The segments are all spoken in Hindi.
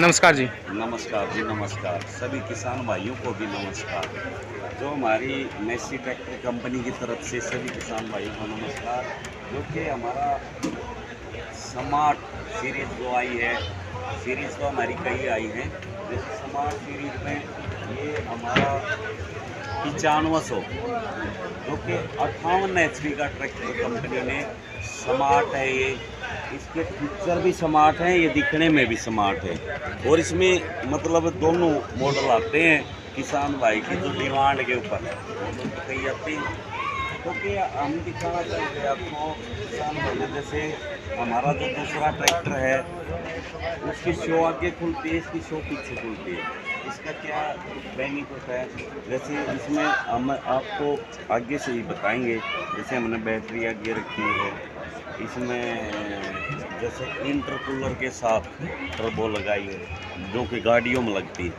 नमस्कार जी। नमस्कार जी, नमस्कार। सभी किसान भाइयों को भी नमस्कार। जो हमारी मैसी ट्रैक्टर कंपनी की तरफ से सभी किसान भाइयों को नमस्कार। जो कि हमारा स्मार्ट सीरीज़ जो आई है, सीरीज़ तो हमारी कई आई हैं। जैसे स्मार्ट सीरीज़ में ये हमारा 9500 जो कि 58 HP का ट्रैक्टर कंपनी ने स्मार्ट है ये। इसके फीचर भी स्मार्ट हैं, ये दिखने में भी स्मार्ट है। और इसमें मतलब दोनों मॉडल आते हैं किसान भाई की जो डिमांड के ऊपर मॉडल तो कई आते हैं। क्योंकि हम दिखाना चाहते हैं आपको किसान भाई, जैसे हमारा जो दूसरा ट्रैक्टर है उसकी शो आगे खुलती है, इसकी शो पीछे खुलती है। इसका क्या बेनिफिट है, जैसे इसमें हम आपको आगे से ही बताएंगे। जैसे हमने बैटरी आगे रखी है, इसमें जैसे इंटरकूलर के साथ टर्बो लगाई है जो कि गाड़ियों में लगती है।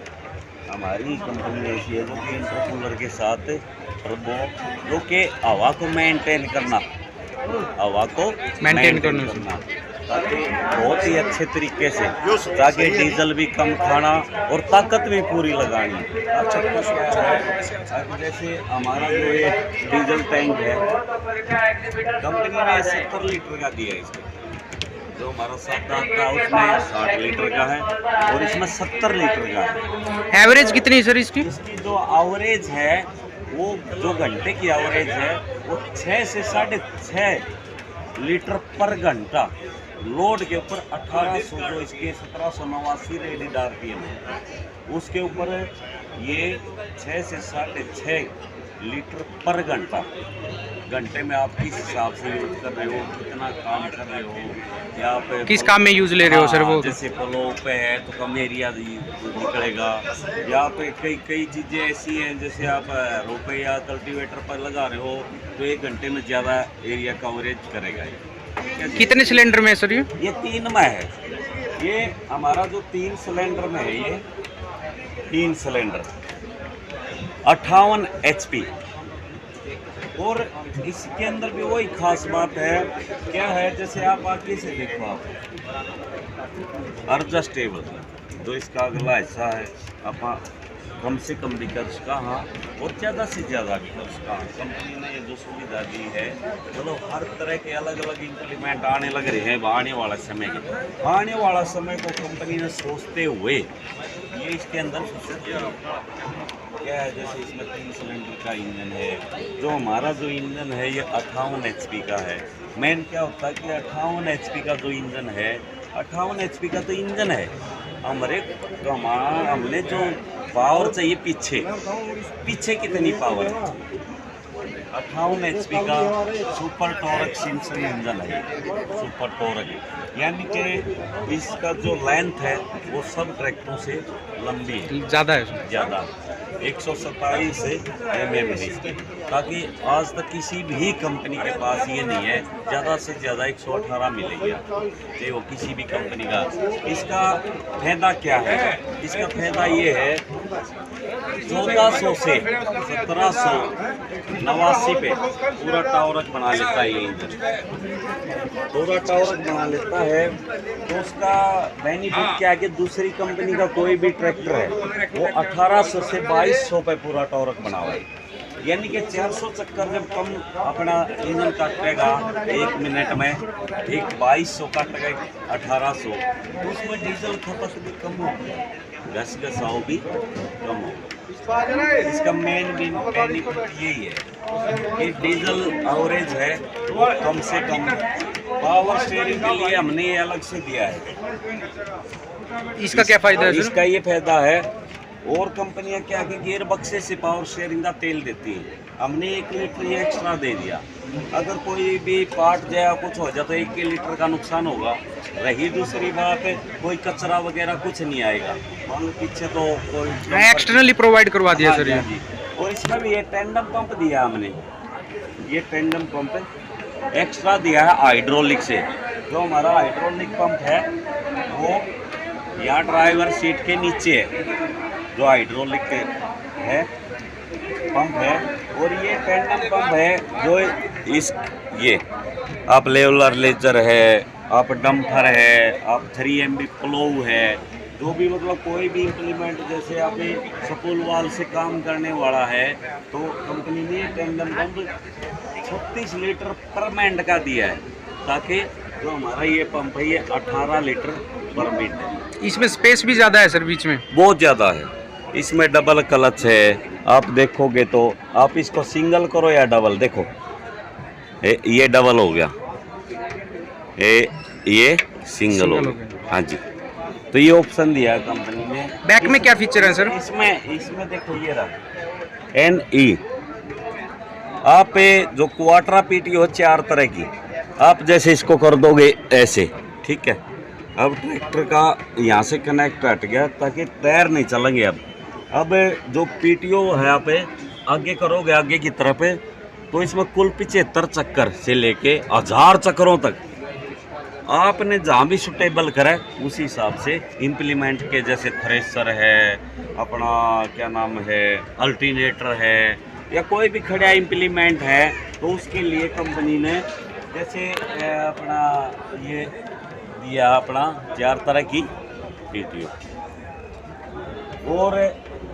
हमारी कंपनी ऐसी है जो कि इंटरकूलर के साथ टर्बो जो कि हवा को मेंटेन करना ताकि बहुत ही अच्छे तरीके से, ताकि डीजल भी कम खाना और ताकत भी पूरी लगानी। अच्छा कुछ है जैसे हमारा जो ये डीजल टैंक है कंपनी ने 70 लीटर का दिया है। इसमें जो हमारा सादा था उसमें 60 लीटर का है और इसमें 70 लीटर का है। एवरेज कितनी है सर इसकी? इसकी जो एवरेज है वो जो घंटे की एवरेज है वो 6 से 6.5 लीटर पर घंटा। लोड के ऊपर 1800 जो इसके 1789 रेटेड RPM है, उसके ऊपर ये 6 से 6.5 लीटर पर घंटे में आप किस हिसाब से यूज कर रहे हो, कितना काम कर रहे हो, या आप किस काम में यूज ले रहे हो सर? वो जैसे प्लो पे है तो कम एरिया निकलेगा, या पे कई चीज़ें ऐसी हैं जैसे आप रोपे या कल्टीवेटर पर लगा रहे हो तो 1 घंटे में ज़्यादा एरिया कवरेज करेगा। कितने सिलेंडर में है सर ये 3 में है। ये हमारा जो 3 सिलेंडर में है, ये 3 सिलेंडर 58 HP। और इसके अंदर भी वही खास बात है, क्या है जैसे आप आगे से देखो, आप एडजस्टेबल जो इसका अगला हिस्सा है, आप कम से कम विकल्प कहाँ और ज़्यादा से ज़्यादा विकल्प कहाँ कंपनी ने ये जो सुविधा दी है। चलो हर तरह के अलग अलग इंप्लीमेंट आने लग रहे हैं आने वाला समय को कंपनी ने सोचते हुए ये इसके अंदर क्या है। जैसे इसमें 3 सिलेंडर का इंजन है। जो हमारा जो इंजन है ये 58 HP का है। मेन क्या होता है कि 58 HP का जो इंजन है, 58 HP का तो इंजन है, हमने जो पावर चाहिए पीछे कितनी पावर है, 58 HP का सुपर टॉर्क सिंसन इंजन है। सुपर टॉर्क यानी कि इसका जो लेंथ है वो सब ट्रैक्टरों से लंबी है, ज़्यादा 127 mm है इसकी। ताकि आज तक किसी भी कंपनी के पास ये नहीं है, ज़्यादा से ज़्यादा 118 मिलेगा चाहे वो किसी भी कंपनी का। इसका फायदा क्या है? इसका फायदा ये है 1400 से 1789 पे पूरा टॉर्क बना लेता है ये इंजन, पूरा टॉर्क बना लेता है। तो उसका बेनिफिट क्या है कि दूसरी कंपनी का कोई भी ट्रैक्टर है वो 1800 से 2200 पे पूरा टॉर्क बना हुआ है। यानी कि 400 चक्कर जब कम अपना इंजन काटेगा 1 मिनट में, एक 2200 काटेगा 1800, तो उसमें डीजल खपत भी कम होगी, घसाव भी कम होगा। इसका मेन बेनिफिट यही है कि डीजल एवरेज है वो कम से कम। पावर स्टीयरिंग के लिए हमने ये अलग से दिया है। इसका क्या फायदा है? इसका ये फायदा है, और कंपनियां क्या कि गियर बक्से से पावर शेयरिंग का तेल देती है, हमने 1 लीटर ये एक्स्ट्रा दे दिया। अगर कोई भी पार्ट जाए कुछ हो जाए तो 1 लीटर का नुकसान होगा। रही दूसरी बात, कोई कचरा वगैरह कुछ नहीं आएगा। मान लो पीछे तो कोई एक्सटर्नली प्रोवाइड करवा दिया सर ये। और इसमें भी ये टेंडम पंप दिया हमने, ये टेंडम पंप एक्स्ट्रा दिया है हाइड्रोलिक से। जो हमारा हाइड्रोलिक पंप है वो यहाँ ड्राइवर सीट के नीचे है, जो हाइड्रोलिक है पंप है। और ये टेंडम पंप है जो ये आप लेवलर लेजर है, आप डंपर है, आप 3 MB प्लो है, जो भी मतलब कोई भी इम्प्लीमेंट, जैसे आप स्पूल वाल से काम करने वाला है तो कंपनी ने टेंडन पंप 36 लीटर पर मिनट का दिया है, ताकि जो हमारा ये पंप है ये 18 लीटर पर मिनट है। इसमें स्पेस भी ज़्यादा है सर बीच में। बहुत ज़्यादा है। इसमें डबल क्लच है, आप देखोगे तो आप इसको सिंगल करो या डबल, देखो ये डबल हो गया, ये सिंगल हो गया। हाँ जी, तो ये ऑप्शन दिया है कंपनी ने। बैक में क्या फीचर है सर? इसमें देखो ये रहा NE। आप जो क्वार्टरा पीटी हो 4 तरह की, आप जैसे इसको कर दोगे ऐसे, ठीक है। अब ट्रैक्टर का यहाँ से कनेक्ट हट गया ताकि टायर नहीं चलेंगे। अब जो PTO है आप आगे करोगे आगे की तरफ, तो इसमें कुल 75 चक्कर से लेके 1000 चक्करों तक आपने जहाँ भी सुटेबल करा उसी हिसाब से इम्प्लीमेंट के, जैसे थ्रेसर है अपना, क्या नाम है, अल्टरनेटर है, या कोई भी खड़ा इम्प्लीमेंट है, तो उसके लिए कंपनी ने जैसे अपना ये दिया अपना 4 तरह की PTO। और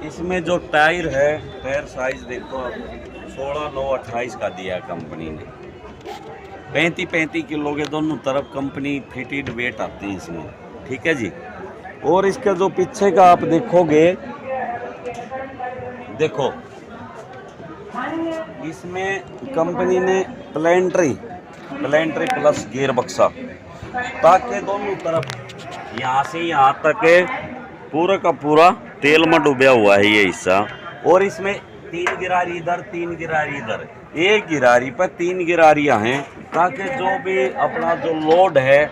इसमें जो टायर है, टायर साइज देखो 16, 9, 28 का दिया कंपनी ने। 35 किलो के दोनों तरफ कंपनी फिटेड वेट आती है इसमें, ठीक है जी। और इसका जो पीछे का आप देखोगे, देखो इसमें कंपनी ने प्लेंट्री प्लस गियर बक्सा, ताकि दोनों तरफ यहाँ से यहाँ तक पूरा का पूरा तेल में डूबा हुआ है ये हिस्सा। और इसमें 3 गिरारी इधर, 3 गिरारी इधर, एक गिरारी पर 3 गिरारियाँ हैं, ताकि जो भी अपना जो लोड है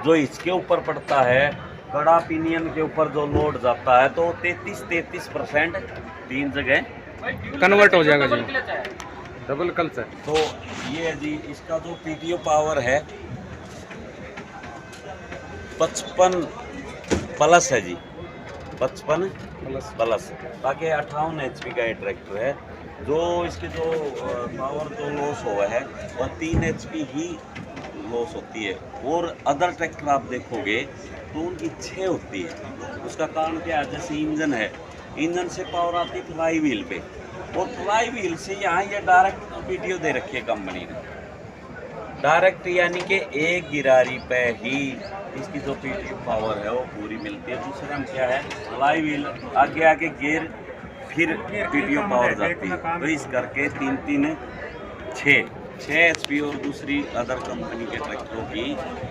जो इसके ऊपर पड़ता है, कड़ा पिनियन के ऊपर जो लोड जाता है, तो 33% 3 जगह कन्वर्ट हो जाएगा जी, डबल कल्चर। तो ये है जी, इसका जो PTO पावर है 55 प्लस है जी, 55 प्लस, ताकि 58 HP का ये ट्रैक्टर है। जो इसके जो पावर जो लॉस हुआ है वह 3 HP ही लॉस होती है। और अदर ट्रैक्टर आप देखोगे तो उनकी 6 होती है। उसका कारण क्या है, जैसे इंजन है, इंजन से पावर आती है फ्लाई व्हील पे, और फ्लाई व्हील से यहाँ ये डायरेक्ट PTO दे रखी है कंपनी ने, डायरेक्ट, यानी कि एक गिरारी पे ही इसकी जो PTO पावर है वो पूरी मिलती है। दूसरा हम क्या है, फ्लाई व्हील आगे आगे गियर, फिर PTO पावर जाती है, तो इस करके 3 6 HP। और दूसरी अदर कंपनी के ट्रैक्टरों की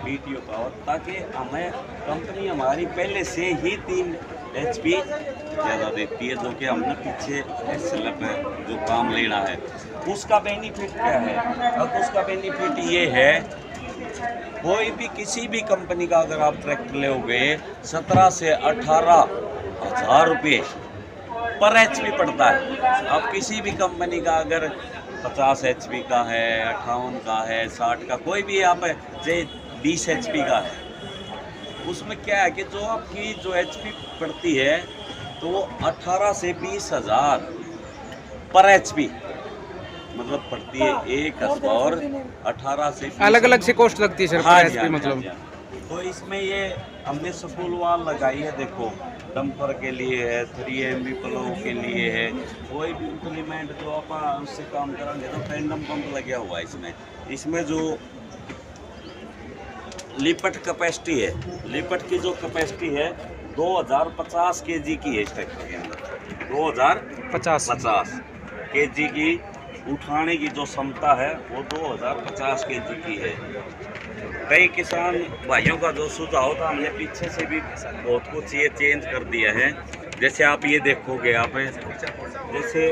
PTO पावर, ताकि हमें कंपनी हमारी पहले से ही 3 HP ज़्यादा देती है, जो कि हमने पीछे SLF जो काम लेना है उसका बेनिफिट क्या है। अब उसका बेनिफिट ये है, कोई भी किसी भी कंपनी का अगर आप ट्रैक्टर लोगे 17 से 18 हज़ार रुपये पर HP पड़ता है। अब किसी भी कंपनी का अगर 50 HP का है, 58 का है, 60 का, कोई भी आप चाहे 20 HP का है, उसमें क्या है कि जो आपकी जो HP पड़ती है तो वो 18 से 20 हज़ार पर HP मतलब पड़ती है एक, और 18 से अलग अलग से कॉस्ट लगती है सर। हाँ पर जी, HP मतलब। तो इसमें ये हमने स्पूल वाल लगाई है, देखो डंपर के लिए है, 3MB प्लो के लिए है, कोई भी इम्प्लीमेंट जो आप उससे काम करेंगे तो टेंडम पंप लगा हुआ है इसमें। इसमें जो लिपट कैपेसिटी है, लिपट की जो कैपेसिटी है 2050 kg की है इस ट्रैक्टर के अंदर, 2050 kg की उठाने की जो क्षमता है वो 2050 kg की है। कई किसान भाइयों का जो सुझाव था, हमने पीछे से भी बहुत कुछ ये चेंज कर दिया है। जैसे आप ये देखोगे, आप जैसे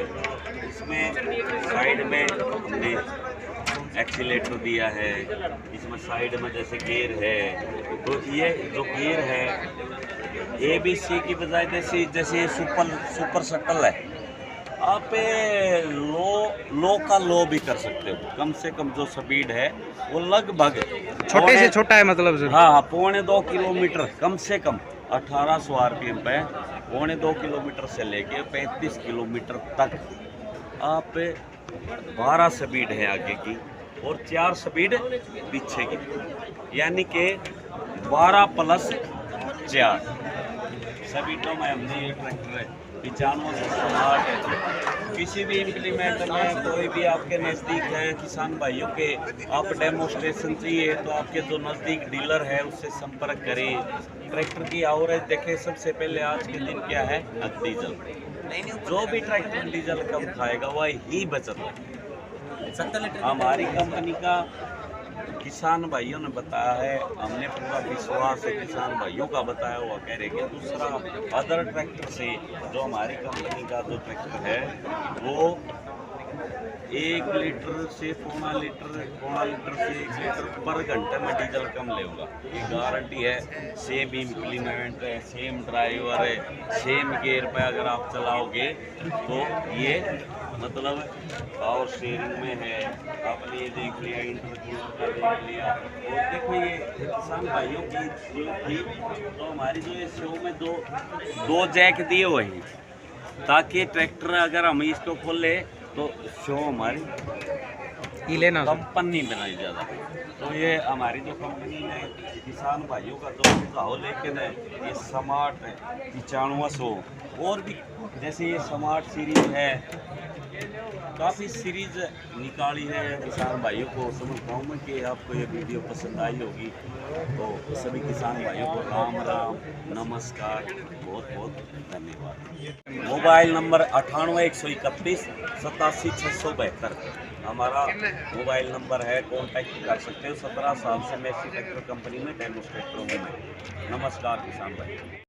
इसमें साइड में हमने एक्सीलेटर दिया है, इसमें साइड में जैसे गियर है, तो ये जो गियर है ABC की बजाय जैसे ये सुपर शटल है, आप लो का लो भी कर सकते हो। कम से कम जो स्पीड है वो लगभग छोटे से छोटा है मतलब सर। हाँ, 1.25 किलोमीटर, कम से कम 1800 RPM पे 1.25 किलोमीटर से लेके 35 किलोमीटर तक आप 12 स्पीड है आगे की और 4 स्पीड पीछे की, यानी कि 12 + 4 सभी तो में हमने ये ट्रैक्टर है 95 स्मार्ट है। किसी भी इम्प्लीमेंट में कोई भी आपके नज़दीक है किसान भाइयों के, आप डेमोस्ट्रेशन चाहिए तो आपके जो नज़दीक डीलर है उससे संपर्क करें। ट्रैक्टर की एवरेज देखें, सबसे पहले आज के दिन क्या है, डीजल। जो भी ट्रैक्टर डीजल कम खाएगा वही बचत है। हमारी कंपनी का किसान भाइयों ने बताया है, हमने पूरा विश्वास है किसान भाइयों का बताया हुआ कह रहे कि दूसरा अदर ट्रैक्टर से जो हमारी कंपनी का जो ट्रैक्टर है वो 1 लीटर से पौना लीटर से 1 लीटर पर घंटे में डीजल कम लेगा। ये गारंटी है। सेम इम्प्लीमेंट है, सेम ड्राइवर है, सेम गियर पे अगर आप चलाओगे तो ये मतलब पावर शेयरिंग में है। आपने ये देख लिया, इंटरव्यू का देख लिया। और देखो ये किसान भाइयों की जो थी तो हमारी जो ये शो में दो जैक दिए हुए हैं ताकि ट्रैक्टर अगर हम इसको खोले तो शो हमारी लेना कंपनी बनाई ज़्यादा। तो ये हमारी जो कंपनी ने किसान भाइयों का जो सुझाव लेके ना ये स्मार्ट 9500 और भी जैसे ये स्मार्ट सीरीज है, काफ़ी सीरीज निकाली है। किसान भाइयों को समझता हूँ मैं कि आपको ये वीडियो पसंद आई होगी। तो सभी किसान भाइयों को राम राम, नमस्कार, बहुत बहुत धन्यवाद। मोबाइल नंबर 98 131 87 672 हमारा मोबाइल नंबर है, कॉन्टैक्ट कर सकते हो। 17 साल से मैं इसी ट्रैक्टर कंपनी में डेमोस्ट्रेटर हूँ। नमस्कार किसान भाई।